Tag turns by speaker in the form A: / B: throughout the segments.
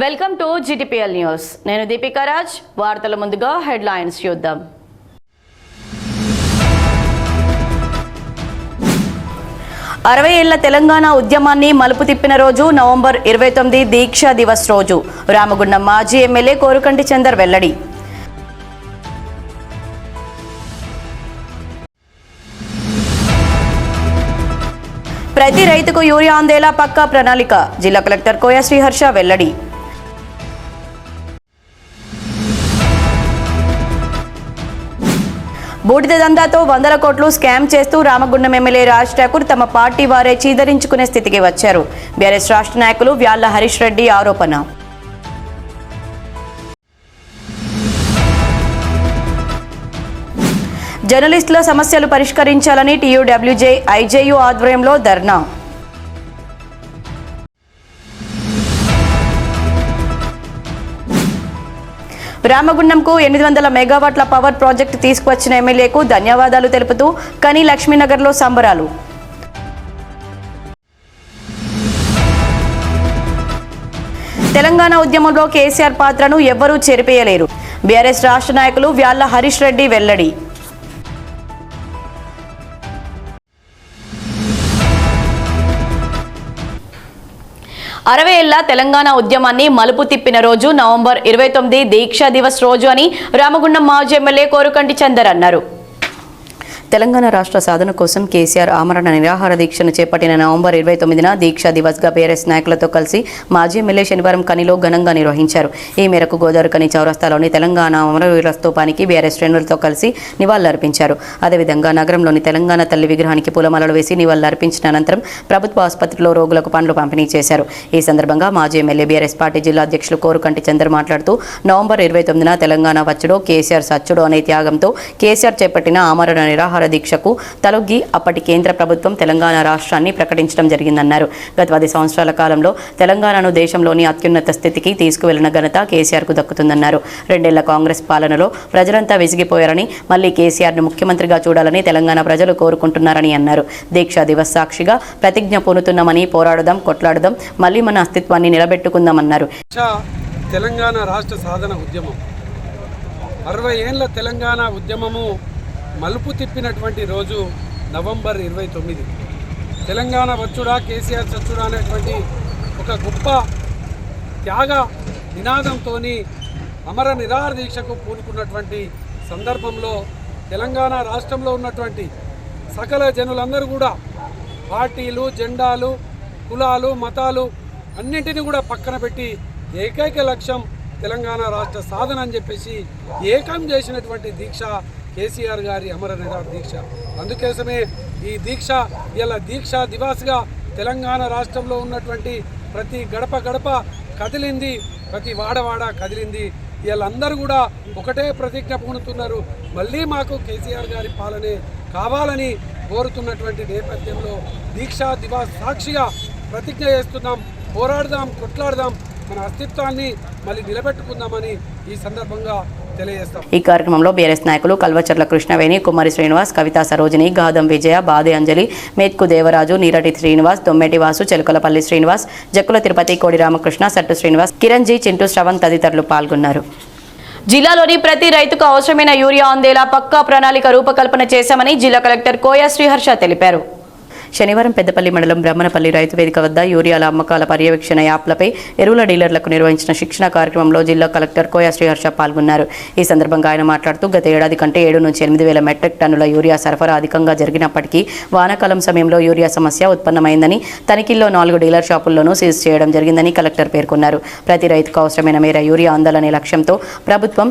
A: Welcome to GTPL news. నేను దీపికా రాజ్. వార్తల ముందుగా హెడ్లైన్స్ చూద్దాం. 60 ఏళ్ల తెలంగాణ ఉద్యమాన్ని మలుపు తిప్పిన రోజు నవంబర్ 29 దీక్షా దివస్ రోజు. రామగుండం మాజీ ఎమ్మెల్యే కోరుకంటి చందర్ వెల్లడి. ప్రతి రైతుకు యూరియా అందేలా పక్కా ప్రణాళిక. జిల్లా కలెక్టర్ కోయ శ్రీహర్ష వెల్లడి. బూడిద దందాతో 100 కోట్లు స్కామ్ చేస్తూ రామగుండం ఎమ్మెల్యే రాజ్ ఠాకూర్ తమ పార్టీ వారే చీదరించుకునే స్థితికి వచ్చారు. బీఆర్ఎస్ రాష్ట్ర నాయకులు వ్యాళ్ల హరీష్ రెడ్డి ఆరోపణ. జర్నలిస్టుల సమస్యలు పరిష్కరించాలని TUWJ IJU ఆధ్వర్యంలో ధర్నా. రామగుండంకు 800 మెగావాట్ల పవర్ ప్రాజెక్టు తీసుకువచ్చిన ఎమ్మెల్యేకు ధన్యవాదాలు తెలుపుతూ కని లక్ష్మీనగర్లో సంబరాలు. తెలంగాణ ఉద్యమంలో కేసీఆర్ పాత్రను ఎవ్వరూ చెరిపేయలేరు. బీఆర్ఎస్ రాష్ట్ర నాయకులు వ్యాళ్ల హరీష్ రెడ్డి వెల్లడి. ఏళ్ల తెలంగాణ ఉద్యమాన్ని మలుపు తిప్పిన రోజు నవంబర్ 29 దీక్షా దివస్ రోజు అని రామగుండం మాజీ ఎమ్మెల్యే కోరుకంటి చందర్ అన్నారు. తెలంగాణ రాష్ట్ర సాధన కోసం కేసీఆర్ ఆమరణ నిరాహార దీక్షను చేపట్టిన నవంబర్ 29న దీక్షా దివస్గా బీఆర్ఎస్ నాయకులతో కలిసి మాజీ ఎమ్మెల్యే శనివారం కనిలో ఘనంగా నిర్వహించారు. ఈ మేరకు గోదావరి కని చౌరస్తాలోని తెలంగాణ అమరవీరుల స్తూపానికి బీఆర్ఎస్ శ్రేణులతో కలిసి నివాళులర్పించారు. అదేవిధంగా నగరంలోని తెలంగాణ తల్లి విగ్రహానికి పూలమాలలు వేసి నివాళులర్పించిన అనంతరం ప్రభుత్వ ఆసుపత్రిలో రోగులకు పండ్లు పంపిణీ చేశారు. ఈ సందర్భంగా మాజీ ఎమ్మెల్యే బీఆర్ఎస్ పార్టీ జిల్లా అధ్యక్షులు కోరుకంటి చందర్ మాట్లాడుతూ నవంబర్ 29న తెలంగాణ వచ్చుడో కేసీఆర్ సచ్చుడో అనే త్యాగంతో కేసీఆర్ చేపట్టిన ఆమరణ నిరాహార దీక్షకు తలొగ్గి అప్పటి కేంద్ర ప్రభుత్వం తెలంగాణ రాష్ట్రాన్ని ప్రకటించడం జరిగిందన్నారు. గత 10 సంవత్సరాల కాలంలో తెలంగాణను దేశంలోని అత్యున్నత స్థితికి తీసుకువెళ్లిన ఘనత కేసీఆర్కు దక్కుతుందన్నారు. 2 ఏళ్ల కాంగ్రెస్ పాలనలో ప్రజలంతా విసిగిపోయారని మళ్లీ కేసీఆర్ను ముఖ్యమంత్రిగా చూడాలని తెలంగాణ ప్రజలు కోరుకుంటున్నారని అన్నారు. దీక్షా దివస్ సాక్షిగా ప్రతిజ్ఞ పూనుతున్నామని పోరాడదాం, కొట్లాడదాం, మళ్లీ మన అస్తిత్వాన్ని నిలబెట్టుకుందామన్నారు.
B: తెలంగాణ రాష్ట్ర సాధన ఉద్యమం 60 ఏళ్ల తెలంగాణ ఉద్యమము మలుపు తిప్పినటువంటి రోజు నవంబర్ 29. తెలంగాణ వచ్చుడా కేసీఆర్ చచ్చుడా అనేటువంటి ఒక గొప్ప త్యాగ నినాదంతో అమర నిరాహార దీక్షకు పూనుకున్నటువంటి సందర్భంలో తెలంగాణ రాష్ట్రంలో ఉన్నటువంటి సకల జనులందరూ కూడా పార్టీలు, జెండాలు, కులాలు, మతాలు అన్నింటినీ కూడా పక్కన పెట్టి ఏకైక లక్ష్యం తెలంగాణ రాష్ట్ర సాధన అని చెప్పేసి ఏకం చేసినటువంటి దీక్ష కేసీఆర్ గారి అమర నిరాహార దీక్ష. అందుకోసమే ఈ దీక్ష ఇలా దీక్షా దివాస్గా తెలంగాణ రాష్ట్రంలో ఉన్నటువంటి ప్రతి గడప గడప కదిలింది, ప్రతి వాడవాడ కదిలింది. వీళ్ళందరూ కూడా ఒకటే ప్రతిజ్ఞ పూనుతున్నారు, మళ్ళీ మాకు కేసీఆర్ గారి పాలనే కావాలని కోరుతున్నటువంటి నేపథ్యంలో దీక్షా దివాస్ సాక్షిగా ప్రతిజ్ఞ చేస్తున్నాం. పోరాడదాం, కొట్లాడదాం, మన అస్తిత్వాన్ని మళ్ళీ నిలబెట్టుకుందామని ఈ సందర్భంగా తెలియజేస్తాం.
A: ఈ కార్యక్రమంలో బీఆర్ఎస్ నాయకులు కల్వచర్ల కృష్ణవేణి, కుమారి శ్రీనివాస్, కవితా సరోజిని, గాదం విజయ, బాదే అంజలి, మేత్కు దేవరాజు, నీరటి శ్రీనివాస్, దొమ్మెటి వాసు, చెలుకలపల్లి శ్రీనివాస్, జక్కుల తిరుపతి, కోడి రామకృష్ణ, సట్టు శ్రీనివాస్, కిరణ్ జీ, చింటూ శ్రవణ్ తదితరులు పాల్గొన్నారు. జిల్లాలోని ప్రతి రైతుకు అవసరమైన యూరియా అందేలా పక్కా ప్రణాళిక రూపకల్పన చేశామని జిల్లా కలెక్టర్ కోయ శ్రీహర్ష తెలిపారు. శనివారం పెద్దపల్లి మండలం బ్రహ్మణపల్లి రైతు వేదిక వద్ద యూరియాల అమ్మకాల పర్యవేక్షణ యాప్లపై ఎరువుల డీలర్లకు నిర్వహించిన శిక్షణ కార్యక్రమంలో జిల్లా కలెక్టర్ కోయ శ్రీహర్ష పాల్గొన్నారు. ఈ సందర్భంగా ఆయన మాట్లాడుతూ గత ఏడాది కంటే 7 నుంచి 8,000 మెట్రిక్ టన్నుల యూరియా సరఫరా అధికంగా జరిగినప్పటికీ వానాకాలం సమయంలో యూరియా సమస్య ఉత్పన్నమైందని తనిఖీల్లో 4 డీలర్ షాపుల్లోనూ సీజ్ చేయడం జరిగిందని కలెక్టర్ పేర్కొన్నారు. ప్రతి రైతుకు అవసరమైన మేర యూరియా అందాలనే లక్ష్యంతో ప్రభుత్వం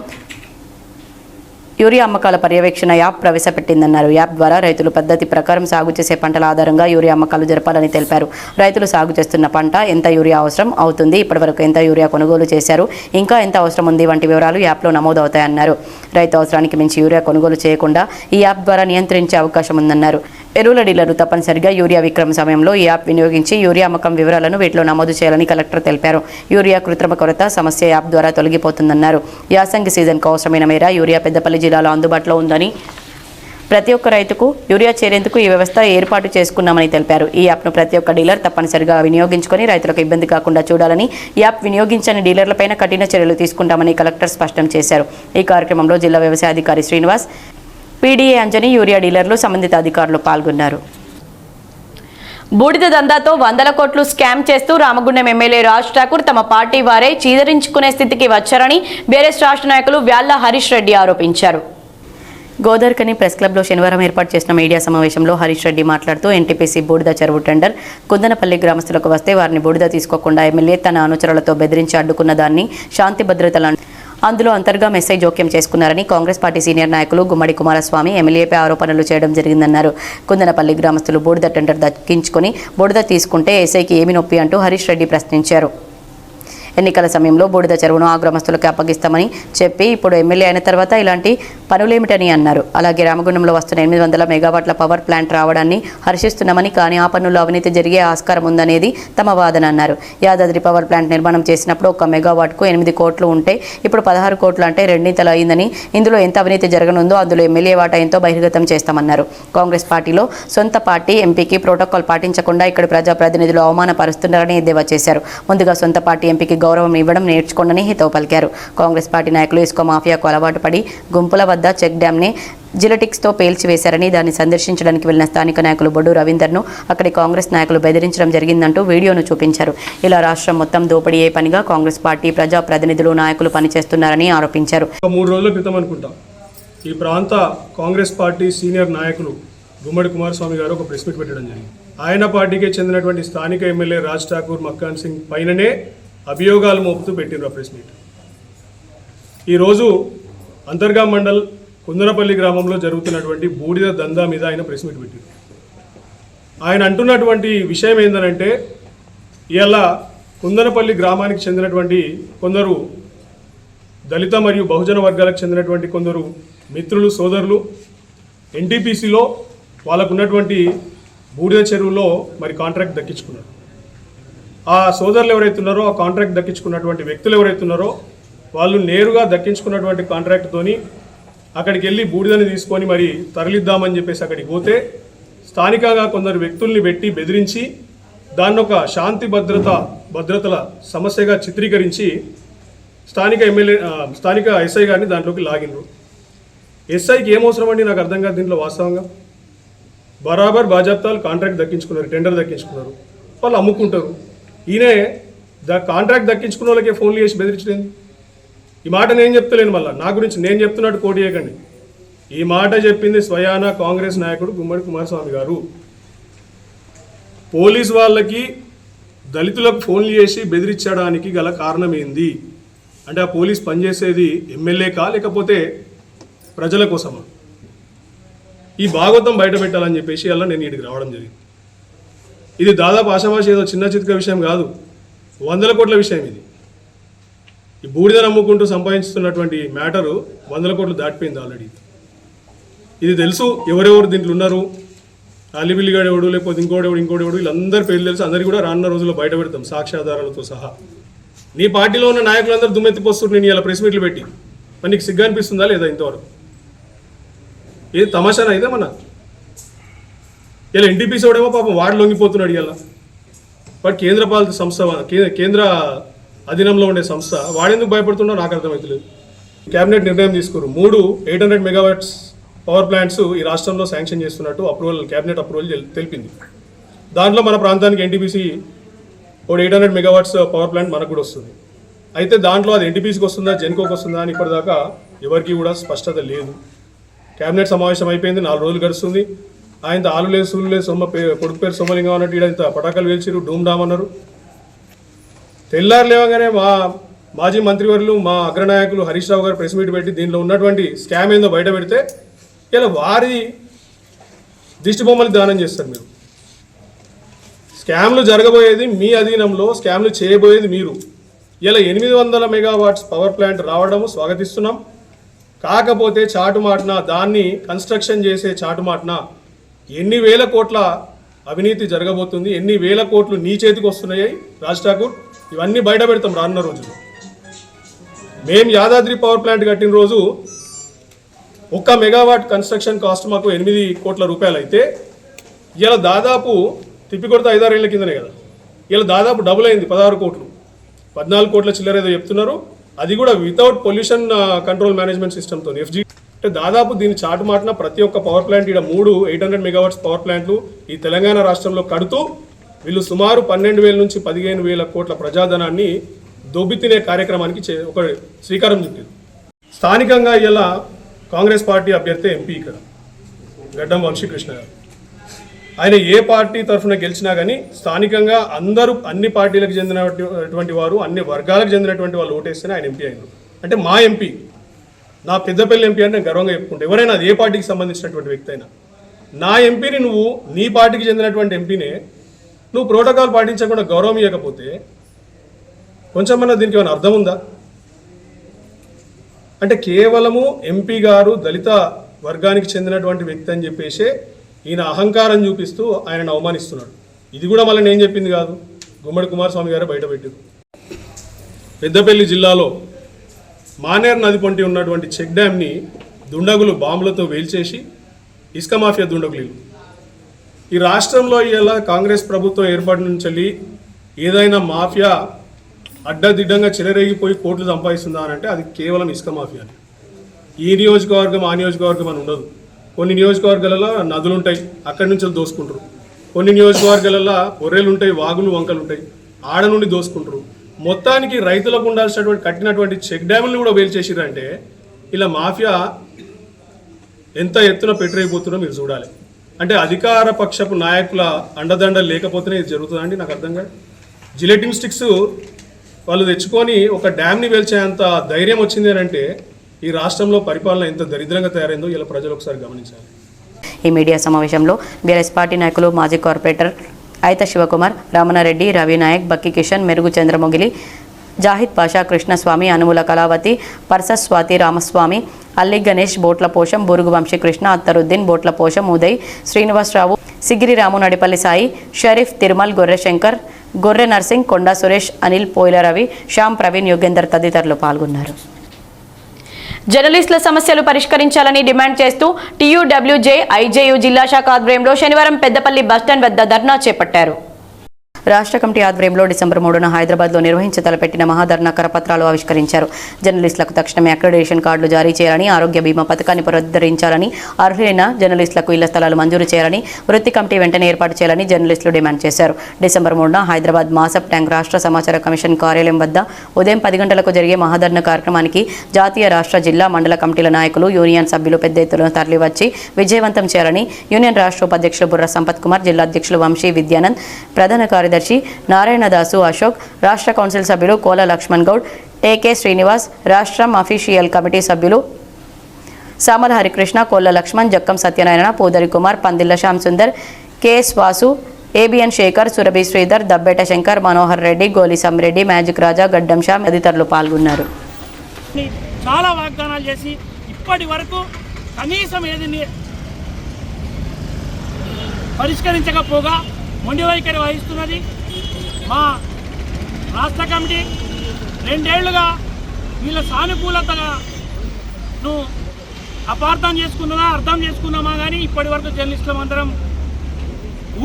A: యూరియా అమ్మకాల పర్యవేక్షణ యాప్ ప్రవేశపెట్టిందన్నారు. యాప్ ద్వారా రైతులు పద్ధతి ప్రకారం సాగు చేసే పంటల ఆధారంగా యూరియా అమ్మకాలు జరపాలని తెలిపారు. రైతులు సాగు చేస్తున్న పంట ఎంత యూరియా అవసరం అవుతుంది, ఇప్పటివరకు ఎంత యూరియా కొనుగోలు చేశారు, ఇంకా ఎంత అవసరం ఉంది వంటి వివరాలు యాప్లో నమోదవుతాయన్నారు. రైతు అవసరానికి మించి యూరియా కొనుగోలు చేయకుండా ఈ యాప్ ద్వారా నియంత్రించే అవకాశం ఉందన్నారు. ఎరువుల డీలర్లు తప్పనిసరిగా యూరియా విక్రమ సమయంలో ఈ యాప్ వినియోగించి యూరియా అమ్మకం వివరాలను వీటిలో నమోదు చేయాలని కలెక్టర్ తెలిపారు. యూరియా కృత్రిమ కొరత సమస్య యాప్ ద్వారా తొలగిపోతుందన్నారు. యాసంగి సీజన్కు అవసరమైన మేర యూరియా పెద్దపల్లి జిల్లాలో అందుబాటులో ఉందని ప్రతి ఒక్క రైతుకు యూరియా చేరేందుకు ఈ వ్యవస్థ ఏర్పాటు చేసుకున్నామని తెలిపారు. ఈ యాప్ను ప్రతి ఒక్క డీలర్ తప్పనిసరిగా వినియోగించుకొని రైతులకు ఇబ్బంది కాకుండా చూడాలని, యాప్ వినియోగించని డీలర్లపైన కఠిన చర్యలు తీసుకుంటామని కలెక్టర్ స్పష్టం చేశారు. ఈ కార్యక్రమంలో జిల్లా వ్యవసాయ అధికారి శ్రీనివాస్, పీడీఏ అంజని, యూరియా డీలర్లు, సంబంధిత అధికారులు పాల్గొన్నారు. బూడిద దందాతో 100 కోట్లు స్కామ్ చేస్తూ రామగుండం ఎమ్మెల్యే రాజ్ ఠాకూర్ తమ పార్టీ వారే చీదరించుకునే స్థితికి వచ్చారని బీఆర్ఎస్ రాష్ట్ర నాయకులు వ్యాళ్ల హరీష్ రెడ్డి ఆరోపించారు. గోదావరికని ప్రెస్ క్లబ్లో శనివారం ఏర్పాటు చేసిన మీడియా సమావేశంలో హరీష్ రెడ్డి మాట్లాడుతూ ఎన్టీపీసీ బూడిద చెరువు టెండర్ కుందనపల్లి గ్రామస్తులకు వస్తే వారిని బూడిద తీసుకోకుండా ఎమ్మెల్యే తన అనుచరులతో బెదిరించి అడ్డుకున్న దాన్ని శాంతి భద్రతలను అందులో అంతర్గా మెసేజ్ జోక్యం చేసుకున్నారని కాంగ్రెస్ పార్టీ సీనియర్ నాయకులు గుమ్మడి కుమారస్వామి ఎమ్మెల్యేపై ఆరోపణలు చేయడం జరిగిందన్నారు. కుందనపల్లి గ్రామస్తులు బూడిద టెండర్ దక్కించుకొని బూడిద తీసుకుంటే ఎస్ఐకి ఏమి నొప్పి అంటూ హరీష్ రెడ్డి ప్రశ్నించారు. ఎన్నికల సమయంలో బూడిద చెరువును ఆ గ్రామస్తులకు అప్పగిస్తామని చెప్పి ఇప్పుడు ఎమ్మెల్యే అయిన తర్వాత ఇలాంటి పనులేమిటని అన్నారు. అలాగే రామగుండంలో వస్తున్న 800 మెగావాట్ల పవర్ ప్లాంట్ రావడాన్ని హర్షిస్తున్నామని, కానీ ఆ పనుల్లో అవినీతి జరిగే ఆస్కారం ఉందనేది తమ వాదన అన్నారు. యాదాద్రి పవర్ ప్లాంట్ నిర్మాణం చేసినప్పుడు 1 మెగావాట్కు 8 కోట్లు ఉంటే ఇప్పుడు 16 కోట్లు అంటే రెండింతలు అయిందని, ఇందులో ఎంత అవినీతి జరగనుందో అందులో ఎమ్మెల్యే వాటా ఎంతో బహిర్గతం చేస్తామన్నారు. కాంగ్రెస్ పార్టీలో సొంత పార్టీ ఎంపీకి ప్రోటోకాల్ పాటించకుండా ఇక్కడి ప్రజాప్రతినిధులు అవమానపరుస్తున్నారని ఎద్దేవా చేశారు. ముందుగా సొంత పార్టీ ఎంపీకి గౌరవం ఇవ్వడం నేర్చుకోండి హితవు పలికారు. కాంగ్రెస్ పార్టీ నాయకులు ఇసుక మాఫియాకు అలవాటు పడి గుంపుల వద్ద చెక్ డ్యాంని జిలెటిక్స్తో పేల్చివేశారని, దాన్ని సందర్శించడానికి వెళ్లిన స్థానిక నాయకులు బొడ్డు రవీందర్ను అక్కడి కాంగ్రెస్ నాయకులు బెదిరించడం జరిగిందంటూ వీడియోను చూపించారు. ఇలా రాష్ట్రం మొత్తం దోపిడీ ఏ పనిగా కాంగ్రెస్ పార్టీ ప్రజాప్రతినిధులు నాయకులు పనిచేస్తున్నారని ఆరోపించారు.
C: 3 రోజుల క్రితం అనుకుంటా ఈ ప్రాంత కాంగ్రెస్ పార్టీ సీనియర్ నాయకులు గుమ్మడి కుమారస్వామి గారు ఒక ప్రెస్ మీట్ పెట్టడం జరిగింది. ఆయన పార్టీకే చెందినటువంటి స్థానిక ఎమ్మెల్యే రాజ్ ఠాకూర్, మక్కాన్ సింగ్ పైననే అభియోగాలు మోపుతూ పెట్టిన ప్రెస్ మీట్. ఈరోజు అంతర్గా మండల్ కుందనపల్లి గ్రామంలో జరుగుతున్నటువంటి బూడిద దందా మీద ఆయన ప్రెస్ మీట్ పెట్టారు. ఆయన అంటున్నటువంటి విషయం ఏంటంటే, ఇవాళ కుందనపల్లి గ్రామానికి చెందినటువంటి కొందరు దళిత మరియు బహుజన వర్గాలకు చెందినటువంటి కొందరు మిత్రులు, సోదరులు ఎన్టీపీసీలో వాళ్ళకు ఉన్నటువంటి బూడిద చెరువులో మరి కాంట్రాక్ట్ దక్కించుకున్నారు. ఆ సోదరులు ఎవరైతే ఉన్నారో, ఆ కాంట్రాక్ట్ దక్కించుకున్నటువంటి వ్యక్తులు ఎవరైతే ఉన్నారో వాళ్ళు నేరుగా దక్కించుకున్నటువంటి కాంట్రాక్ట్తోని అక్కడికి వెళ్ళి బూడిదని తీసుకొని మరి తరలిద్దామని చెప్పేసి అక్కడికి పోతే స్థానికంగా కొందరు వ్యక్తుల్ని పెట్టి బెదిరించి దాన్ని ఒక శాంతి భద్రతల సమస్యగా చిత్రీకరించి స్థానిక ఎస్ఐ గారిని దాంట్లోకి లాగినరు. ఎస్ఐకి ఏమవసరం అండి నాకు అర్థం కాదు దీంట్లో వాస్తవంగా. బరాబర్ బాజాప్తాలు కాంట్రాక్ట్ దక్కించుకున్నారు, టెండర్ దక్కించుకున్నారు, వాళ్ళు అమ్ముకుంటారు. ఈయనే కాంట్రాక్ట్ దక్కించుకున్న వాళ్ళకే ఫోన్లు చేసి బెదిరించలేదు. ఈ మాట నేను చెప్తలేను, మళ్ళీ నా గురించి నేను చెప్తున్నట్టు కోటి చేయకండి. ఈ మాట చెప్పింది స్వయాన కాంగ్రెస్ నాయకుడు గుమ్మడి కుమారస్వామి గారు. పోలీసు వాళ్ళకి దళితులకు ఫోన్లు చేసి బెదిరించడానికి గల కారణం ఏంది అంటే, ఆ పోలీస్ పనిచేసేది ఎమ్మెల్యేకా లేకపోతే ప్రజల కోసమా? ఈ భాగవతం బయట పెట్టాలని చెప్పేసి అలా నేను ఇక్కడికి రావడం జరిగింది. ఇది దాదాపు ఆషామాషి ఏదో చిన్న చిత్క విషయం కాదు, 100 కోట్ల విషయం. ఇది ఈ బూడిద నమ్ముకుంటూ సంపాదించుతున్నటువంటి మ్యాటరు 100 కోట్లు దాటిపోయింది ఆల్రెడీ. ఇది తెలుసు ఎవరెవరు దీంట్లో ఉన్నారు, అలిబిల్లిగాడు ఎవడు, లేకపోతే ఇంకోడెవడు వీళ్ళందరి పేర్లు తెలుసు. అందరికీ కూడా రానున్న రోజుల్లో బయట పెడతాం సాక్ష్యాధారాలతో సహా. నీ పార్టీలో ఉన్న నాయకులందరూ దుమ్మెత్తిపోస్తున్నారు నేను ఇలా ప్రెస్ మీట్లు పెట్టి. మరి నీకు సిగ్గు అనిపిస్తుందా లేదా? ఇంతవరకు ఏది తమాషానా ఇదే మన ఇలా ఎన్టీపీసీ వాడేమో పాపం వాడు లొంగిపోతున్నాడు. ఇలా వాడు కేంద్ర పాలిత సంస్థ, కేంద్ర అధీనంలో ఉండే సంస్థ, వాడెందుకు భయపడుతుండో నాకు అర్థమవుతలేదు. క్యాబినెట్ నిర్ణయం తీసుకున్నారు 3 800 మెగావాట్స్ పవర్ ప్లాంట్స్ ఈ రాష్ట్రంలో శాంక్షన్ చేస్తున్నట్టు క్యాబినెట్ అప్రూవల్ తెలిపింది. దాంట్లో మన ప్రాంతానికి ఎన్టీపీసీ 800 మెగావాట్స్ పవర్ ప్లాంట్ మనకు కూడా వస్తుంది. అయితే దాంట్లో అది ఎన్టీపీసీకి వస్తుందా, జెన్కోకి వస్తుందా అని ఇప్పటిదాకా ఎవరికి కూడా స్పష్టత లేదు. క్యాబినెట్ సమావేశం అయిపోయింది, 4 రోజులు గడుస్తుంది. ఆయన ఆలు లేదు, సూలు లేదు, కొడుకు పేరు సోమలింగం అన్నట్టు ఇంత పటాకాలు వేల్చిరు, డూమ్ డామ్ అన్నారు. తెల్లారు లేవగానే మాజీ మంత్రివర్యులు, మా అగ్రనాయకులు హరీష్ రావు గారు ప్రెస్ మీట్ పెట్టి దీంట్లో ఉన్నటువంటి స్కామ్ ఏందో బయట పెడితే ఇలా వారి దిష్టి బొమ్మలు దానం చేస్తారు. మీరు స్కామ్లు జరగబోయేది మీ అధీనంలో, స్కామ్లు చేయబోయేది మీరు. ఇలా 800 మెగావాట్స్ పవర్ ప్లాంట్ రావడము స్వాగతిస్తున్నాం. కాకపోతే చాటుమాటన దాన్ని కన్స్ట్రక్షన్ చేసే చాటుమాటన ఎన్ని వేల కోట్ల అవినీతి జరగబోతుంది, ఎన్ని వేల కోట్లు నీ చేతికి వస్తున్నాయి రాజ్ ఠాకూర్, ఇవన్నీ బయట పెడతాం రానున్న రోజుల్లో. మేము యాదాద్రి పవర్ ప్లాంట్ కట్టిన రోజు 1 మెగావాట్ కన్స్ట్రక్షన్ కాస్ట్ మాకు 8 కోట్ల రూపాయలు అయితే ఇలా దాదాపు తిప్పికొడితే 5-6 ఏళ్ల కిందనే కదా, ఇలా దాదాపు డబుల్ అయింది, 16 కోట్లు, 14 కోట్ల చిల్లర ఏదో చెప్తున్నారు. అది కూడా వితౌట్ పొల్యూషన్ కంట్రోల్ మేనేజ్మెంట్ సిస్టమ్తో ఎఫ్జీ. అంటే దాదాపు దీని చాటు మాటన ప్రతి ఒక్క పవర్ ప్లాంట్ ఇక్కడ 3 800 మెగావాట్స్ పవర్ ప్లాంట్లు ఈ తెలంగాణ రాష్ట్రంలో కడుతూ వీళ్ళు సుమారు 12,000 నుంచి 15,000 కోట్ల ప్రజాధనాన్ని దొబ్బి తినే కార్యక్రమానికి ఒక శ్రీకారం చుట్టారు. స్థానికంగా ఇలా కాంగ్రెస్ పార్టీ అభ్యర్థి ఎంపీ ఇక్కడ గడ్డం వంశీకృష్ణ గారు, ఆయన ఏ పార్టీ తరఫున గెలిచినా కానీ స్థానికంగా అందరూ అన్ని పార్టీలకు చెందినటువంటి వారు, అన్ని వర్గాలకు చెందినటువంటి వాళ్ళు ఓటేస్తేనే ఆయన ఎంపీ అయినారు. అంటే మా ఎంపీ, నా పెద్దపల్లి ఎంపీ అంటే నేను గర్వంగా చెప్పుకుంటే, ఎవరైనా అది ఏ పార్టీకి సంబంధించినటువంటి వ్యక్తి అయినా, నా ఎంపీని నువ్వు నీ పార్టీకి చెందినటువంటి ఎంపీనే నువ్వు ప్రోటోకాల్ పాటించకుండా గౌరవం ఇవ్వకపోతే కొంచెం మన దీనికి ఏమైనా అర్థం ఉందా? అంటే కేవలము ఎంపీ గారు దళిత వర్గానికి చెందినటువంటి వ్యక్తి అని చెప్పేసి ఈయన అహంకారం చూపిస్తూ ఆయనను అవమానిస్తున్నాడు. ఇది కూడా మళ్ళీ నేను చెప్పింది కాదు, గుమ్మడి కుమారస్వామి గారే బయటపెట్టారు. పెద్దపల్లి జిల్లాలో మానేర్ నది పొంటి ఉన్నటువంటి చెక్ డ్యామ్ని దుండగులు బాంబులతో వేల్చేసి ఇసుక మాఫియా దుండగులు. ఈ రాష్ట్రంలో ఇలా కాంగ్రెస్ ప్రభుత్వం ఏర్పాటు నుంచి ఏదైనా మాఫియా అడ్డదిడ్డంగా చెలరేగిపోయి కోట్లు సంపాదిస్తుందా అని అంటే అది కేవలం ఇసుక మాఫియా. ఈ నియోజకవర్గం ఆ నియోజకవర్గం అని ఉండదు. కొన్ని నియోజకవర్గాలలో నదులు ఉంటాయి, అక్కడి నుంచి దోసుకుంటారు. కొన్ని నియోజకవర్గాలలో పొర్రెలు ఉంటాయి, వాగులు వంకలు ఉంటాయి, ఆడ నుండి దోసుకుంటారు. మొత్తానికి రైతులకు ఉండాల్సినటువంటి కట్టినటువంటి చెక్ డ్యాములను కూడా వేల్చేసిరంటే ఇలా మాఫియా ఎంత ఎత్తున పెట్టరైపోతుందో మీరు చూడాలి. అంటే అధికార పక్షపు నాయకుల అండదండలు లేకపోతేనే ఇది జరుగుతుందండి. నాకు అర్థం కాదు. జిలెటిన్ స్టిక్స్ వాళ్ళు తెచ్చుకొని ఒక డ్యామ్ని వేల్చేంత ధైర్యం వచ్చింది అని అంటే ఈ రాష్ట్రంలో పరిపాలన ఎంత దరిద్రంగా తయారైందో ఇలా ప్రజలు ఒకసారి గమనించాలి.
A: ఈ మీడియా సమావేశంలో బీఆర్ఎస్ పార్టీ నాయకులు మాజీ కార్పొరేటర్ ఐత శివకుమార్, రామనారెడ్డి, రవి నాయక్, బక్కి కిషన్, మెరుగు చంద్రమొగిలి, జాహిద్ పాషా, కృష్ణస్వామి, అనుముల కళావతి, పర్సస్ స్వాతి రామస్వామి, అల్లి గణేష్, బోట్ల పోషం, బురుగు వంశీకృష్ణ, అత్తరుద్దీన్, బోట్ల పోషం, ఉదయ్, శ్రీనివాసరావు, సిగిరి రాము, నడిపల్లి సాయి, షరీఫ్, తిరుమల్, గొర్రె శంకర్, గొర్రె నర్సింగ్, కొండా సురేష్, అనిల్, పోయిల రవి, శ్యామ్, ప్రవీణ్, యోగేందర్ తదితరులు పాల్గొన్నారు. జర్నలిస్టుల సమస్యలు పరిష్కరించాలని డిమాండ్ చేస్తూ టీయూడబ్ల్యూజే ఐజేయు జిల్లా శాఖ ఆధ్వర్యంలో శనివారం పెద్దపల్లి బస్టాండ్ వద్ద ధర్నా చేపట్టారు. రాష్ట్ర కమిటీ ఆధ్వర్యంలో డిసెంబర్ 3న హైదరాబాద్లో నిర్వహించి తలపెట్టిన మహాధర్నా కరపత్రాలు ఆవిష్కరించారు. జర్నలిస్టులకు తక్షణమే అక్రిడిటేషన్ కార్డులు జారీ చేయాలని, ఆరోగ్య బీమా పథకాన్ని పునరుద్ధరించాలని, అర్హులైన జర్నలిస్టులకు ఇళ్ల స్థలాలు మంజూరు చేయాలని, వృత్తి కమిటీ వెంటనే ఏర్పాటు చేయాలని జర్నలిస్టులు డిమాండ్ చేశారు. డిసెంబర్ 3న హైదరాబాద్ మాసప్ ట్యాంక్ రాష్ట్ర సమాచార కమిషన్ కార్యాలయం వద్ద ఉదయం 10 గంటలకు జరిగే మహాధర్నా కార్యక్రమానికి జాతీయ, రాష్ట్ర, జిల్లా, మండల కమిటీల నాయకులు, యూనియన్ సభ్యులు పెద్ద ఎత్తున తరలివచ్చి విజయవంతం చేయాలని యూనియన్ రాష్ట్ర ఉపాధ్యక్షులు బుర్ర సంపత్ కుమార్, జిల్లా అధ్యక్షులు వంశీ విద్యానంద్, ప్రధాన కార్యదర్శి నారాయణదాసు అశోక్, రాష్ట్ర కౌన్సిల్ సభ్యులు కోల లక్ష్మణ్ గౌడ్, టేకే శ్రీనివాస్, రాష్ట్రం అఫీషియల్ కమిటీ సభ్యులు సామల హరికృష్ణ, కోల్ల లక్ష్మణ్, జక్కం సత్యనారాయణ, పోదరి కుమార్, పందిళ్ల శ్యామ్ సుందర్, కెఎస్ వాసు, ఏబిఎన్ శేఖర్, సురభి శ్రీధర్, దబ్బేట శంకర్, మనోహర్ రెడ్డి, గోలి సమ్రెడ్డి, మ్యాజిక్ రాజా, గడ్డం శ్యామ్ తదితరులు పాల్గొన్నారు.
D: చాలా వాగ్దానాలు చేసి ఇప్పటి వరకు కనీసం ఏది పరిష్కరించకపోగా మొండి వైఖరి వహిస్తున్నది. మా రాష్ట్ర కమిటీ 2 ఏళ్లుగా వీళ్ళ సానుకూలతను అపార్థం చేసుకున్నామా, అర్థం చేసుకున్నామా కానీ ఇప్పటి వరకు జర్నలిస్టులు అందరం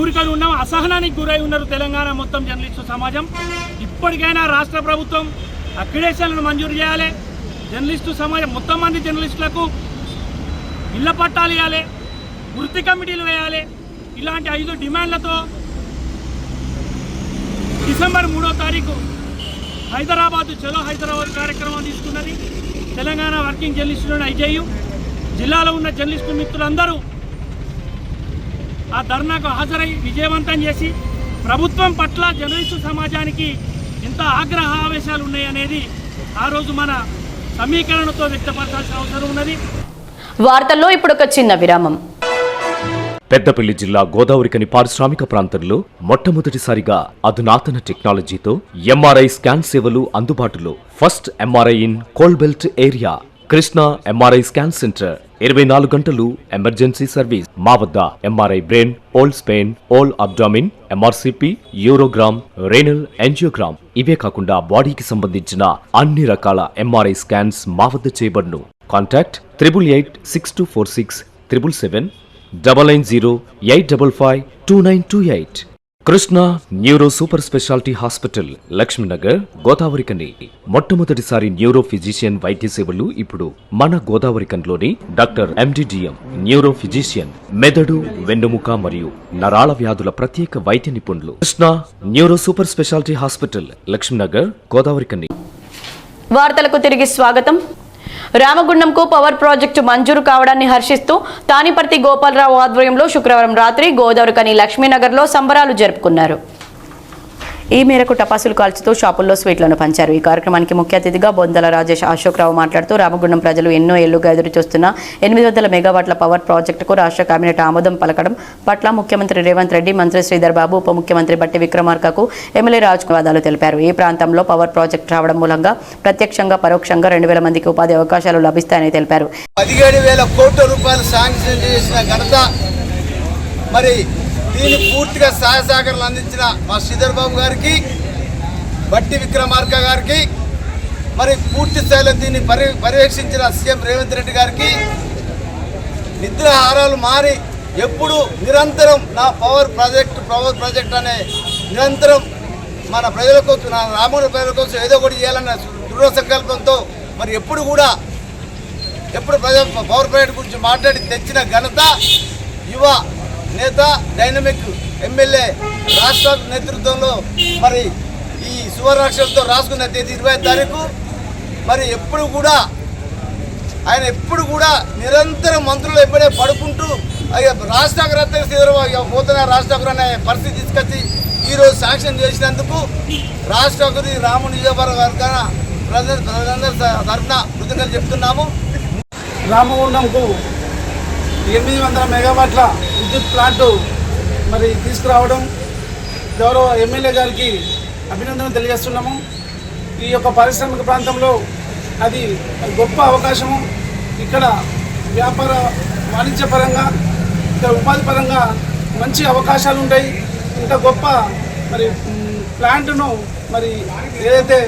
D: ఊరికలు ఉన్నాం. అసహనానికి గురై ఉన్నారు తెలంగాణ మొత్తం జర్నలిస్టు సమాజం. ఇప్పటికైనా రాష్ట్ర ప్రభుత్వం అక్రిడేషన్లను మంజూరు చేయాలి. జర్నలిస్టు సమాజం మొత్తం మంది జర్నలిస్టులకు ఇళ్ల పట్టాలు ఇవ్వాలి, వృత్తి కమిటీలు వేయాలి. ఇలాంటి 5 డిమాండ్లతో డిసెంబర్ 3వ తారీఖు హైదరాబాద్ చలో హైదరాబాద్ కార్యక్రమం తీసుకున్నది తెలంగాణ వర్కింగ్ జర్నలిస్టులను ఐజేయు. జిల్లాలో ఉన్న జర్నలిస్టు మిత్రులందరూ ఆ ధర్నాకు హాజరై విజయవంతం చేసి ప్రభుత్వం పట్ల జర్నలిస్టు సమాజానికి ఎంత ఆగ్రహ ఆవేశాలు ఉన్నాయనేది ఆ రోజు మన సమీకరణతో వ్యక్తపరచాల్సిన అవసరం ఉన్నది.
A: వార్తల్లో ఇప్పుడు ఒక చిన్న విరామం.
E: పెద్దపల్లి జిల్లా గోదావరికని పారిశ్రామిక ప్రాంతంలో మొట్టమొదటిసారిగా అధునాతన టెక్నాలజీతో ఎంఆర్ఐ స్కాన్ సేవలు అందుబాటులో. First MRI in coal belt area. Krishna MRI scan centre 24 గంటలు ఎమర్జెన్సీ సర్వీస్. మా వద్ద MRI brain, whole spine, whole abdomen, MRCP, urogram, renal angiogram, ఇవే కాకుండా బాడీకి సంబంధించిన అన్ని రకాల ఎంఆర్ఐ స్కాన్స్ మా వద్ద చేయబడును. Contact 8886246777 990-855-2928. Krishna neuro super speciality hospital, Lakshmi Nagar, Godavarikhani. మొట్టమొదటిసారి న్యూరో ఫిజిషియన్ వైద్య సేవలు ఇప్పుడు మన గోదావరికన్లోని డాక్టర్ MDDM న్యూరో ఫిజిషియన్, మెదడు, వెన్నుముక మరియు నరాల వ్యాధుల ప్రత్యేక వైద్య నిపుణులు. Krishna neuro super speciality hospital, Lakshmi Nagar, Godavarikhani.
A: వార్తలకు తిరిగి స్వాగతం. రామగుండంకు పవర్ ప్రాజెక్టు మంజూరు కావడాన్ని హర్షిస్తూ తానిపర్తి గోపాలరావు ఆధ్వర్యంలో శుక్రవారం రాత్రి గోదావరికని లక్ష్మీనగర్లో సంబరాలు జరుపుకున్నారు. ఈ మేరకు టపాసులు కాల్చుతూ షాపుల్లో స్వీట్లను పంచారు. ఈ కార్యక్రమానికి ముఖ్య అతిథిగా బొందల రాజేష్ అశోక్రావు మాట్లాడుతూ రామగుండం ప్రజలు ఎన్నో ఏళ్లుగా ఎదురు చూస్తున్న 800 మెగావాట్ల పవర్ ప్రాజెక్టుకు రాష్ట్ర కేబినెట్ ఆమోదం పలకడం పట్ల ముఖ్యమంత్రి రేవంత్ రెడ్డి, మంత్రి శ్రీధర్ బాబు, ఉప ముఖ్యమంత్రి బట్టి విక్రమార్కకు ఎమ్మెల్యే రాజువాదాలు తెలిపారు. ఈ ప్రాంతంలో పవర్ ప్రాజెక్టు రావడం మూలంగా ప్రత్యక్షంగా పరోక్షంగా 2000 మందికి ఉపాధి అవకాశాలు లభిస్తాయని తెలిపారు.
F: 17,000 కోట్ల రూపాయలు శాంక్షన్ చేసిన ఘనత, మరి దీన్ని పూర్తిగా సహాయ సహకారాలు అందించిన మా శ్రీధర్ బాబు గారికి, బట్టి విక్రమార్క గారికి, మరి పూర్తి స్థాయిలో దీన్ని పర్యవేక్షించిన సీఎం రేవంత్ రెడ్డి గారికి, నిద్రాహారాలు మారి ఎప్పుడు నిరంతరం నా పవర్ ప్రాజెక్ట్ అనే నిరంతరం మన ప్రజల కోసం, నా రామగుండం ప్రజల కోసం ఏదో ఒకటి చేయాలన్న దృఢ సంకల్పంతో మరి ఎప్పుడు పవర్ ప్రాజెక్ట్ గురించి మాట్లాడి తెచ్చిన ఘనత యువ నేత, డైనమిక్ ఎమ్మెల్యే రాష్ట్ర నేతృత్వంలో మరి ఈ సువర్ణాక్షరంతో రాసుకున్న తేదీ 20వ తారీఖు. మరి ఆయన ఎప్పుడు కూడా నిరంతరం మంత్రులు ఎప్పుడే పడుకుంటూ రాష్ట్రాకు పోతున్న రాష్ట్రాకు అనే పరిస్థితి తీసుకొచ్చి ఈరోజు శాంక్షన్ చేసినందుకు రాష్ట్రాకు రాము నియోజకవర్గ ప్రజలందరి తరఫున కృతజ్ఞతలు చెప్తున్నాము.
B: రామగుండంకు 800 మెగావాట్ల విద్యుత్ ప్లాంటు మరి తీసుకురావడం గౌరవ ఎమ్మెల్యే గారికి అభినందనలు తెలియజేస్తున్నాము. ఈ యొక్క పారిశ్రామిక ప్రాంతంలో అది గొప్ప అవకాశము. ఇక్కడ వ్యాపార వాణిజ్య పరంగా, ఇక్కడ ఉపాధి పరంగా మంచి అవకాశాలు ఉంటాయి. ఇంత గొప్ప మరి ప్లాంట్ను మరి ఏదైతే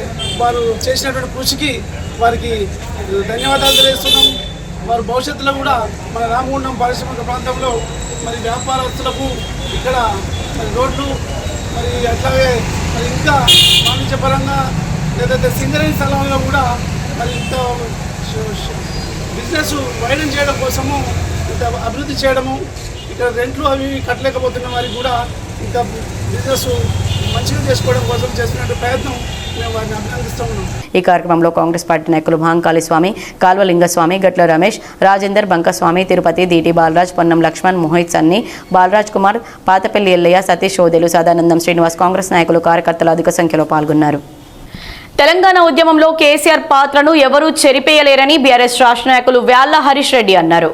B: వారు చేసినటువంటి కృషికి వారికి ధన్యవాదాలు తెలియజేస్తున్నాం. వారు భవిష్యత్తులో కూడా మన రామగుండం పారిశ్రామిక ప్రాంతంలో మరి వ్యాపారస్తులకు ఇక్కడ మరి రోడ్లు, మరి అట్లాగే మరి ఇంకా వాణిజ్యపరంగా లేదంటే సింగరేణి స్థలంలో కూడా మరి ఇంత బిజినెస్ వైడన్ చేయడం కోసము, ఇంత అభివృద్ధి చేయడము, ఇక్కడ రెంట్లు అవి కట్టలేకపోతున్న వారికి కూడా ఇంత బిజినెస్ మంచిగా చేసుకోవడం కోసం చేస్తున్న ప్రయత్నం మేము వారిని అభినందిస్తూ ఉన్నాం.
A: ఈ కార్యక్రమంలో కాంగ్రెస్ పార్టీ నాయకులు మహంకాళి స్వామి, కాల్వలింగస్వామి, గట్ల రమేష్, రాజేందర్, బంకస్వామి, తిరుపతి, దీటి బాలరాజ్, పొన్నం లక్ష్మణ్, మోహిత్ సన్ని, బాలరాజ్ కుమార్, పాతపల్లి ఎల్లయ్య, సతీష్ ఓదెలు, సదానందం శ్రీనివాస్, కాంగ్రెస్ నాయకులు, కార్యకర్తలు అధిక సంఖ్యలో పాల్గొన్నారు. తెలంగాణ ఉద్యమంలో కేసీఆర్ పాత్రను ఎవరూ చెరిపేయలేరని బీఆర్ఎస్ రాష్ట్ర నాయకులు వ్యాళ్ల హరీష్ రెడ్డి అన్నారు.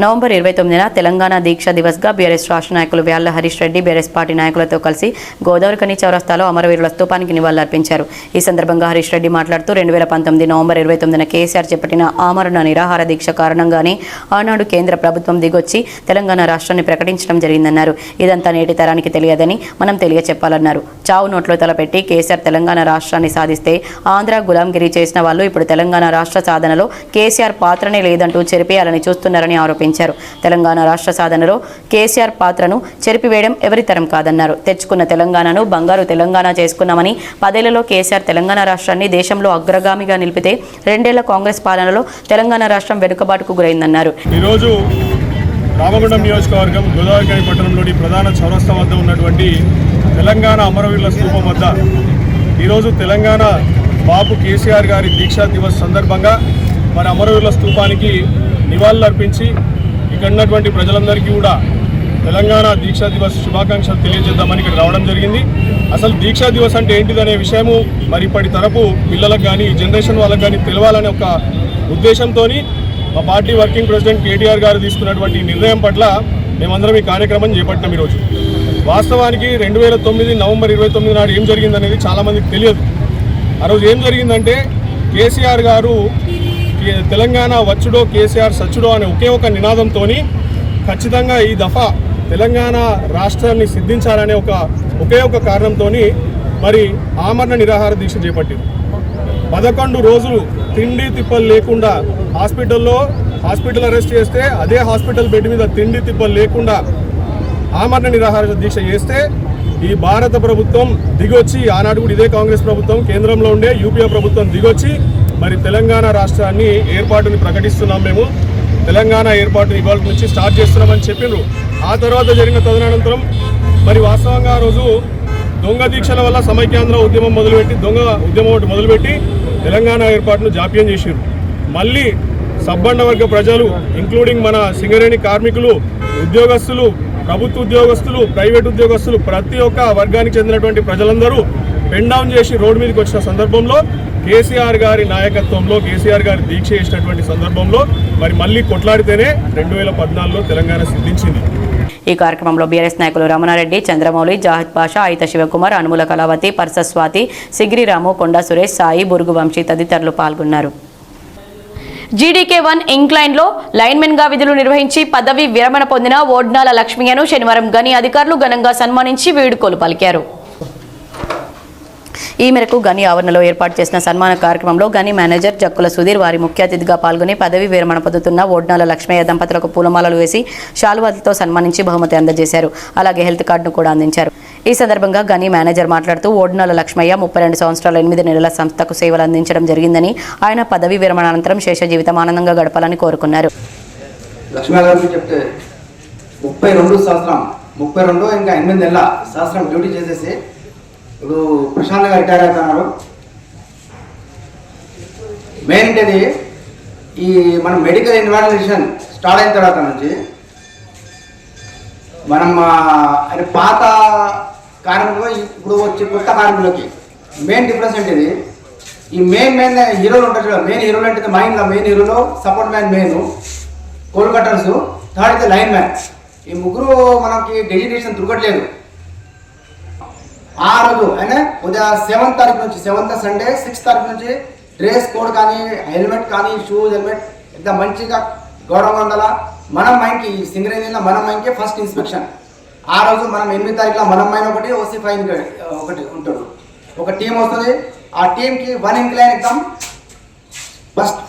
A: నవంబర్ 29న తెలంగాణ దీక్ష దివస్గా బీఆర్ఎస్ రాష్ట్ర నాయకులు వ్యాళ్ల హరీష్ రెడ్డి బీఆర్ఎస్ పార్టీ నాయకులతో కలిసి గోదావరికని చౌరస్తాలో అమరవీరుల స్తూపానికి నివాళులర్పించారు. ఈ సందర్భంగా హరీష్ రెడ్డి మాట్లాడుతూ 2019 నవంబర్ 29న కేసీఆర్ చేపట్టిన ఆమరణ నిరాహార దీక్ష కారణంగానే ఆనాడు కేంద్ర ప్రభుత్వం దిగొచ్చి తెలంగాణ రాష్ట్రాన్ని ప్రకటించడం జరిగిందన్నారు. ఇదంతా నేటి తరానికి తెలియదని మనం తెలియచెప్పాలన్నారు. చావు నోట్లో తలపెట్టి కేసీఆర్ తెలంగాణ రాష్ట్రాన్ని సాధిస్తే ఆంధ్ర గులాంగిరి చేసిన వాళ్ళు ఇప్పుడు తెలంగాణ రాష్ట్ర సాధనలో కేసీఆర్ పాత్రనే లేదంటూ చెరిపేయాలని చూస్తున్నారని ఆరోపించారు. తెలంగాణ రాష్ట్ర సాధనలో కేసీఆర్ పాత్రను చెరిపివేయడం ఎవరితరం కాదన్నారు. తెచ్చుకున్న తెలంగాణను బంగారు తెలంగాణ చేసుకున్నామని 10 ఏళ్లలో కేసీఆర్ తెలంగాణ రాష్ట్రాన్ని దేశంలో అగ్రగామిగా నిలిపితే 2 ఏళ్ల కాంగ్రెస్ పాలనలో తెలంగాణ రాష్ట్రం వెనుకబాటుకు గురైందన్నారు.
C: ఈరోజు రామగుండం నియోజకవర్గం గోదావరికని పట్టణంలోని ప్రధాన చౌరస్తా వద్ద ఉన్నటువంటి తెలంగాణ అమరవీరుల స్తూపం వద్ద ఈరోజు తెలంగాణ బాబు కేసీఆర్ గారి దీక్షా దివస్ సందర్భంగా మన అమరవీరుల స్తూపానికి నివాళులర్పించి ఇక్కడ ఉన్నటువంటి ప్రజలందరికీ కూడా తెలంగాణ దీక్షా దివస్ శుభాకాంక్షలు తెలియజేద్దామని ఇక్కడ రావడం జరిగింది. అసలు దీక్షా దివస్ అంటే ఏంటిదనే విషయము మరి ఇప్పటి తరపు పిల్లలకు కానీ జనరేషన్ వాళ్ళకి కానీ తెలవాలనే ఒక ఉద్దేశంతో మా పార్టీ వర్కింగ్ ప్రెసిడెంట్ కేటీఆర్ గారు తీసుకున్నటువంటి నిర్ణయం పట్ల మేమందరం ఈ కార్యక్రమం చేపట్టినాం. ఈరోజు వాస్తవానికి 2009 నవంబర్ 29 నాడు ఏం జరిగిందనేది చాలామందికి తెలియదు. ఆ రోజు ఏం జరిగిందంటే కేసీఆర్ గారు తెలంగాణ వచ్చుడో కేసీఆర్ సచ్చుడో అనే ఒకే ఒక నినాదంతో ఖచ్చితంగా ఈ దఫా తెలంగాణ రాష్ట్రాన్ని సిద్ధించాలనే ఒకే ఒక కారణంతో మరి ఆమరణ నిరాహార దీక్ష చేపట్టింది. 11 రోజులు తిండి తిప్పలు లేకుండా హాస్పిటల్ అరెస్ట్ చేస్తే అదే హాస్పిటల్ బెడ్ మీద తిండి తిప్పలు లేకుండా ఆమరణ నిరాహార దీక్ష చేస్తే ఈ భారత ప్రభుత్వం దిగొచ్చి, ఆనాడు కూడా ఇదే కాంగ్రెస్ ప్రభుత్వం కేంద్రంలో ఉండే యూపీఏ ప్రభుత్వం దిగొచ్చి మరి తెలంగాణ రాష్ట్రాన్ని ఏర్పాటుని ప్రకటిస్తున్నాం. మేము తెలంగాణ ఏర్పాటుని ఇవాళ నుంచి స్టార్ట్ చేస్తున్నామని చెప్పిండ్రు. ఆ తర్వాత జరిగిన తదనంతరం మరి వాస్తవంగా ఆ రోజు దొంగ దీక్షల వల్ల సమైక్యాంధ్ర ఉద్యమం మొదలుపెట్టి తెలంగాణ ఏర్పాటును జాప్యం చేశారు. మళ్ళీ సబ్బండ వర్గ ప్రజలు ఇంక్లూడింగ్ మన సింగరేణి కార్మికులు, ఉద్యోగస్తులు, ప్రభుత్వ ఉద్యోగస్తులు, ప్రైవేట్ ఉద్యోగస్తులు, ప్రతి ఒక్క వర్గానికి చెందినటువంటి ప్రజలందరూ పెన్ డౌన్ చేసి రోడ్డు మీదకి వచ్చిన సందర్భంలో కేసీఆర్ గారి నాయకత్వంలో కేసీఆర్ గారి దీక్ష చేసినటువంటి సందర్భంలో మరి మళ్ళీ కొట్లాడితేనే 2014లో తెలంగాణ సిద్ధించింది.
A: ఈ కార్యక్రమంలో బీఆర్ఎస్ నాయకులు రమణారెడ్డి, చంద్రమౌళి, జాహిద్ పాషా, అయిత శివకుమార్, అనుముల కళావతి, పర్స స్వాతి, సిగిరిరాము, కొండా సురేష్, సాయి, బురుగు వంశీ తదితరులు పాల్గొన్నారు. GDK1 ఇంక్లైన్లో లైన్మెన్గా విధులు నిర్వహించి పదవి విరమణ పొందిన ఓడ్నాల లక్ష్మయ్యను శనివారం గని అధికారులు ఘనంగా సన్మానించి వీడ్కోలు పలికారు. ఈ మేరకు గని ఆవరణలో ఏర్పాటు చేసిన సన్మాన కార్యక్రమంలో గని మేనేజర్ జక్కుల సుధీర్ వారి ముఖ్య అతిథిగా పాల్గొని పదవి విరమణ పొందుతున్న ఓడ్నాల లక్ష్మయ్య దంపతులకు పూలమాలలు వేసి శాలువాలతో సన్మానించి బహుమతి అందజేశారు. అలాగే హెల్త్ కార్డును కూడా అందించారు. ఈ సందర్భంగా గని మేనేజర్ మాట్లాడుతూ ఓడ్నాల లక్ష్మయ్య 32 సంవత్సరాల 8 నెలల సంస్థకు సేవలు అందించడం జరిగిందని, ఆయన పదవి విరమణ అనంతరం శేష జీవితం ఆనందంగా గడపాలని కోరుకున్నారు.
G: లక్ష్మయ్య గారికి చెప్తే 32 ఇంకా 8 నెలల సంవత్సరం డ్యూటీ చేసేసి ఇప్పుడు ప్రశాంత్గా రిటైర్ అవుతున్నారు. మెయిన్ ఏంటది, ఈ మన మెడికల్ ఇన్వాల్యుయేషన్ స్టార్ట్ అయిన తర్వాత నుంచి మనం అంటే పాత కార్మికులు ఇప్పుడు వచ్చే కొత్త కార్మికులకి మెయిన్ డిఫరెన్స్ ఏంటిది, ఈ మెయిన్ హీరోలు ఉంటారు కదా, మెయిన్ హీరోలు అంటే మెయిన్ హీరోలో support man main, coal cutters, third అయితే లైన్ మ్యాన్. ఈ ముగ్గురు మనకి డెజిగ్నేషన్ దొరకట్లేదు. ఆ రోజు అంటే ఉదయం 7th తారీఖు నుంచి 7th సండే 6th తారీఖు నుంచి డ్రెస్ కోడ్ కానీ, హెల్మెట్ కానీ, షూస్, హెల్మెట్ ఎంత మంచిగా గౌరవం ఉండాల. మన మైండ్కి సింగరేణిలో మన మైండ్కి ఫస్ట్ ఇన్స్పెక్షన్. ఆ రోజు మనం 8th తారీఖులో మన మైండ్ ఒకటి, ఓసీ ఫైన్ ఒకటి ఉంటాడు, ఒక టీం వస్తుంది. ఆ టీంకి 1 ఇంక్లైన్ ఎగ్జామ్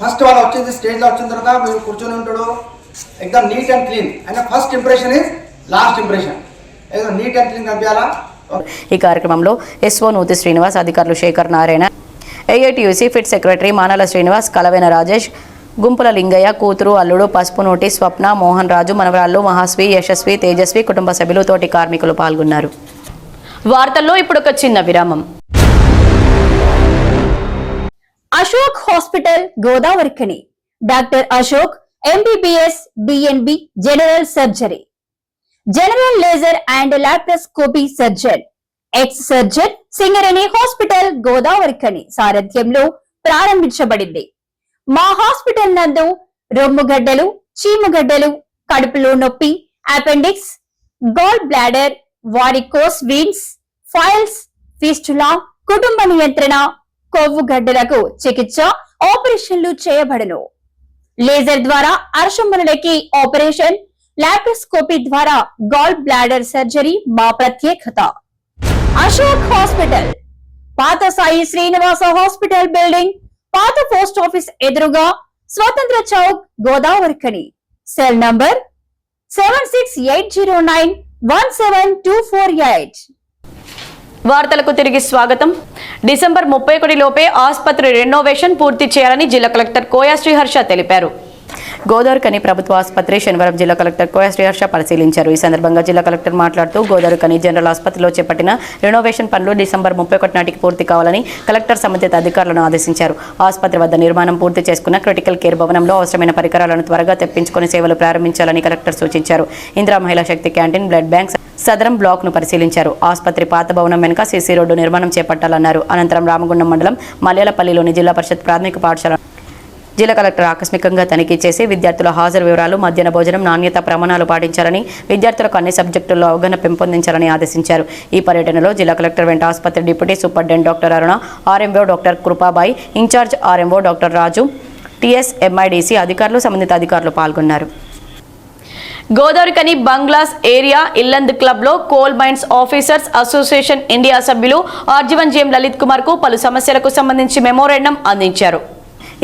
G: ఫస్ట్ వాళ్ళు వచ్చేది స్టేజ్లో వచ్చిన తర్వాత మీరు కూర్చొని ఉంటాడు. ఎగ్జామ్ నీట్ అండ్ క్లీన్ అంటే first impression is last impression. Exam neat and clean కనిపించాలా.
A: ఈ కార్యక్రమంలో ఎస్ఓ నూతి శ్రీనివాస్, అధికారులు Shekhar Narayana, AITUC pit secretary Manala Srinivas, Kalavena Rajesh, Gumpula Lingaiah, కూతురు, అల్లుడు, పసుపు నోటి, స్వప్న, మోహన్ రాజు, మనవరాళ్ళు, మహాస్వి, యశస్వి, తేజస్వి, కుటుంబ సభ్యులు, తోటి కార్మికులు పాల్గొన్నారు. వార్తల్లో ఇప్పుడు ఒక చిన్న విరామం.
H: Ashok hospital Godavarikhani, doctor Ashok MBBS DNB general surgery, general laser and laparoscopy surgeon, ex surgeon, Singareni hospital Godavarikhani సారథ్యంలో ప్రారంభించబడింది. మా హాస్పిటల్ నందు రొమ్ముగడ్డలు, చీముగడ్డలు, కడుపులో నొప్పి, appendix, gall bladder, varicose veins, piles, fistula, కుటుంబ నియంత్రణ, కొవ్వు గడ్డలకు చికిత్స, ఆపరేషన్లు చేయబడును. లేజర్ ద్వారా అర్షములకి ఆపరేషన్, లాప్రోస్కోపీ ద్వారా గాల్ బ్లాడర్ సర్జరీ మా ప్రత్యేకత. అశోక్ హాస్పిటల్, పాత సాయి శ్రీనివాస హాస్పిటల్ బిల్డింగ్, పాత పోస్ట్ ఆఫీస్ ఎదురుగా, స్వతంత్ర చౌక్, గోదావరిఖని. Cell number 7680917248.
A: వార్తలకు తిరిగి స్వాగతం. డిసెంబర్ 31 లోపే ఆసుపత్రి రెనోవేషన్ పూర్తి చేయాలని జిల్లా కలెక్టర్ కోయా శ్రీహర్ష తెలిపారు. గోదావరిఖని ప్రభుత్వ ఆసుపత్రి శనివారం జిల్లా కలెక్టర్ కోయా శ్రీహర్ష పరిశీలించారు. ఈ సందర్భంగా జిల్లా కలెక్టర్ మాట్లాడుతూ గోదావరిఖని జనరల్ ఆసుపత్రిలో చేపట్టిన రెనోవేషన్ పనులు డిసెంబర్ 31 నాటికి పూర్తి కావాలని కలెక్టర్ సంబంధిత అధికారులను ఆదేశించారు. ఆసుపత్రి వద్ద నిర్మాణం పూర్తి చేసుకున్న క్రిటికల్ కేర్ భవనంలో అవసరమైన పరికరాలను త్వరగా తెప్పించుకుని సేవలు ప్రారంభించాలని కలెక్టర్ సూచించారు. ఇందిరా మహిళా శక్తి క్యాంటీన్, బ్లడ్ బ్యాంక్, సదరం బ్లాక్ ను పరిశీలించారు. ఆసుపత్రి పాత భవనం వెనుక సీసీ రోడ్డు నిర్మాణం చేపట్టాలన్నారు. అనంతరం రామగుండం మండలం మల్యాలపల్లిలోని జిల్లా పరిషత్ ప్రాథమిక పాఠశాల జిల్లా కలెక్టర్ ఆకస్మికంగా తనిఖీ చేసి విద్యార్థుల హాజరు వివరాలు, మధ్యాహ్న భోజనం, నాణ్యత ప్రమాణాలు పాటించాలని, విద్యార్థులకు అన్ని సబ్జెక్టుల్లో అవగాహన పెంపొందించాలని ఆదేశించారు. ఈ పర్యటనలో జిల్లా కలెక్టర్ వెంట ఆసుపత్రి deputy superintendent doctor Aruna, RMO doctor Krupabai, in-charge RMO doctor Raju, TS MIDC అధికారులు, సంబంధిత అధికారులు పాల్గొన్నారు. Godavarikhani bungalows area Illand club లో coal mines officers association India సభ్యులు ఆర్జీవన్ జీఎం లలిత్ కుమార్ కు పలు సమస్యలకు సంబంధించి మెమోరాండం అందించారు.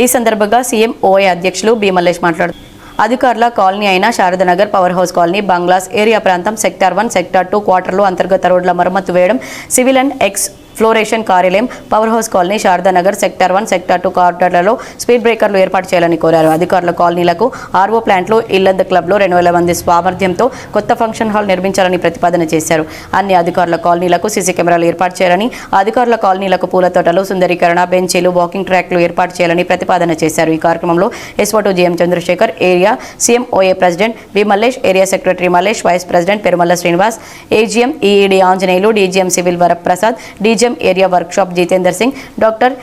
A: ఈ సందర్భంగా సీఎం ఓఐ అధ్యక్షులు బి మల్లేష్ మాట్లాడుతూ అధికారుల కాలనీ అయిన Sharadanagar, power house colony, bungalows area ప్రాంతం, సెక్టార్ 1, సెక్టార్ 2 క్వార్టర్లు అంతర్గత రోడ్ల మరమ్మతు వేయడం, సివిల్ అండ్ ఎక్స్ప్లోరేషన్ కార్యాలయం, power house colony, Sharadanagar, sector 1, sector 2 క్వార్టర్లలో స్పీడ్ బ్రేకర్లు ఏర్పాటు చేయాలని కోరారు. అధికారుల కాలనీలకు ఆర్ఓ ప్లాంట్లు, ఇల్లంద్ క్లబ్లో 2000 మంది సామర్థ్యంతో కొత్త ఫంక్షన్ హాల్ నిర్మించాలని ప్రతిపాదన చేశారు. అన్ని అధికారుల కాలనీలకు సీసీ కెమెరాలు ఏర్పాటు చేయాలని, అధికారుల కాలనీలకు పూల తోటలు, సుందరీకరణ, బెంచీలు, వాకింగ్ ట్రాక్లు ఏర్పాటు చేయాలని ప్రతిపాదన చేశారు. ఈ కార్యక్రమంలో SO two GM Chandrasekhar, area CM OA president B Mallesh, area secretary Mallesh, vice president Perumalla Srinivas, AGM EED Anjaneyulu, DGM civil Varaprasad, DGM area workshop Jitender Singh, doctor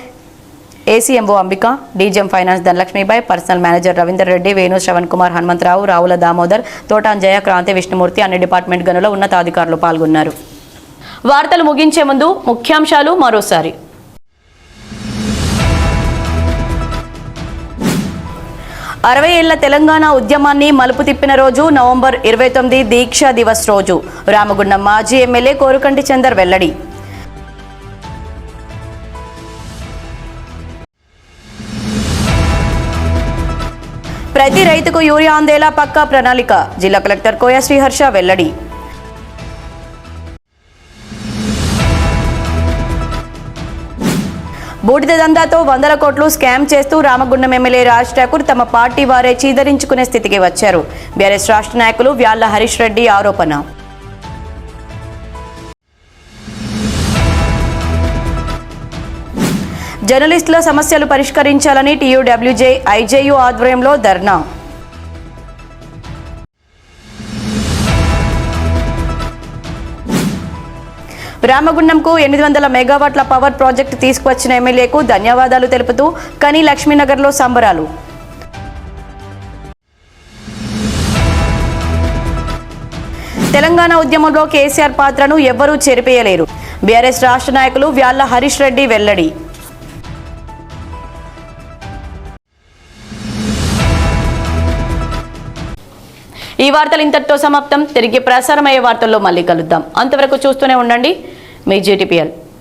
A: ACMO Ambika, DGM finance Dhanalakshmibai, personnel manager Ravinder Reddy, Venu Sravan Kumar, Hanumantharao, Ravula Damodar, Thotanjaiah, Kranthi, Vishnumurthy, అన్ని డిపార్ట్మెంట్ గనుల ఉన్నతాధికారులు పాల్గొన్నారు. వార్తలు ముగించే ముందు ముఖ్యాంశాలు మరోసారి. 60 ఏళ్ల తెలంగాణ ఉద్యమాన్ని మలుపు తిప్పిన రోజు నవంబర్ 29 దీక్షా దివస్ రోజు. రామగుండం మాజీ ఎమ్మెల్యే కోరుకంటి చందర్ వెల్లడి. ప్రతి రైతుకు యూరియా అందేలా పక్కా ప్రణాళిక. జిల్లా కలెక్టర్ కోయ శ్రీహర్ష వెల్లడి. బూడిద దందాతో 100 కోట్లు స్కామ్ చేస్తూ రామగుండం ఎమ్మెల్యే రాజ్ ఠాకూర్ తమ పార్టీ వారే చీదరించుకునే స్థితికి వచ్చారు. బీఆర్ఎస్ రాష్ట్ర నాయకులు వ్యాళ్ల హరీష్ రెడ్డి ఆరోపణ. జర్నలిస్టుల సమస్యలు పరిష్కరించాలని టీయూడబ్ల్యూజే ఐజేయూ ఆధ్వర్యంలో ధర్నా. రామగుండంకు 800 మెగావాట్ల పవర్ ప్రాజెక్టు తీసుకువచ్చిన ఎమ్మెల్యేకు ధన్యవాదాలు తెలుపుతూ కని లక్ష్మీనగర్లో సంబరాలు. తెలంగాణ ఉద్యమంలో కేసీఆర్ పాత్రను ఎవ్వరూ చెరిపేయలేరు. బీఆర్ఎస్ రాష్ట్ర నాయకులు వ్యాళ్ల హరీష్ రెడ్డి వెల్లడి. ఈ వార్తలు ఇంతటితో సమాప్తం. తిరిగి ప్రసారమయ్యే వార్తల్లో మళ్ళీ కలుద్దాం. అంతవరకు చూస్తూనే ఉండండి మీ జీటీపీఎల్.